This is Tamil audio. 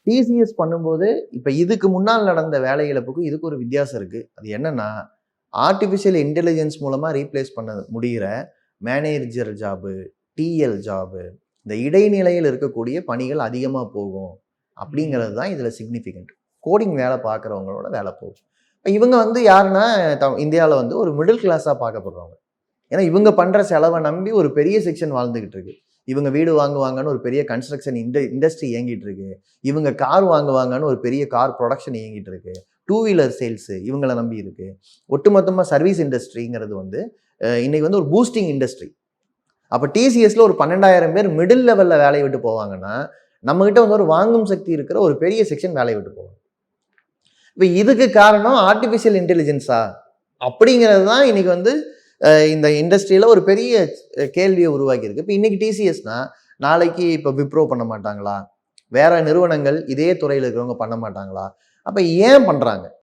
டிசிஎஸ் பண்ணும்போது இப்போ இதுக்கு முன்னால் நடந்த வேலை இழப்புக்கும் இதுக்கு ஒரு வித்தியாசம் இருக்குது. அது என்னன்னா, ஆர்டிஃபிஷியல் இன்டெலிஜென்ஸ் மூலமாக ரீப்ளேஸ் பண்ண முடிகிற மேனேஜர் ஜாபு, டிஎல் ஜாபு, இந்த இடைநிலையில் இருக்கக்கூடிய பணிகள் அதிகமாக போகும் அப்படிங்கிறது தான் இதில் சிக்னிஃபிகண்ட். கோடிங் வேலை பார்க்குறவங்களோட வேலை போகும். இவங்க வந்து யாருன்னா இந்தியாவில் வந்து ஒரு மிடில் கிளாஸாக பார்க்கப்படுறவங்க. ஏன்னா இவங்க பண்ணுற செலவை நம்பி ஒரு பெரிய செக்ஷன் வாழ்ந்துக்கிட்டு இருக்கு. இவங்க வீடு வாங்குவாங்கன்னு ஒரு பெரிய கன்ஸ்ட்ரக்ஷன் இண்டஸ்ட்ரி இயங்கிட்டு இருக்கு. இவங்க கார் வாங்குவாங்கன்னு ஒரு பெரிய கார் ப்ரொடக்ஷன் இயங்கிட்டு இருக்கு. டூ வீலர் சேல்ஸு இவங்களை நம்பி இருக்கு. ஒட்டுமொத்தமாக சர்வீஸ் இண்டஸ்ட்ரிங்கிறது வந்து இன்னைக்கு வந்து ஒரு பூஸ்டிங் இண்டஸ்ட்ரி. அப்போ டிசிஎஸ்ல ஒரு 12,000 பேர் மிடில் லெவலில் வேலையை விட்டு போவாங்கன்னா, நம்மகிட்ட வந்து ஒரு வாங்கும் சக்தி இருக்கிற ஒரு பெரிய செக்ஷன் வேலையை விட்டு போவாங்க. இப்போ இதுக்கு காரணம் ஆர்டிஃபிஷியல் இன்டெலிஜென்ஸா அப்படிங்கிறது தான் இன்னைக்கு வந்து இந்த இண்டஸ்ட்ரியில் ஒரு பெரிய கேள்வியை உருவாக்கியிருக்கு. இப்போ இன்னைக்கு டிசிஎஸ்னா நாளைக்கு இப்போ விப்ரோ பண்ண மாட்டாங்களா? வேற நிறுவனங்கள் இதே துறையில் இருக்கிறவங்க பண்ண மாட்டாங்களா? அப்போ ஏன் பண்ணுறாங்க?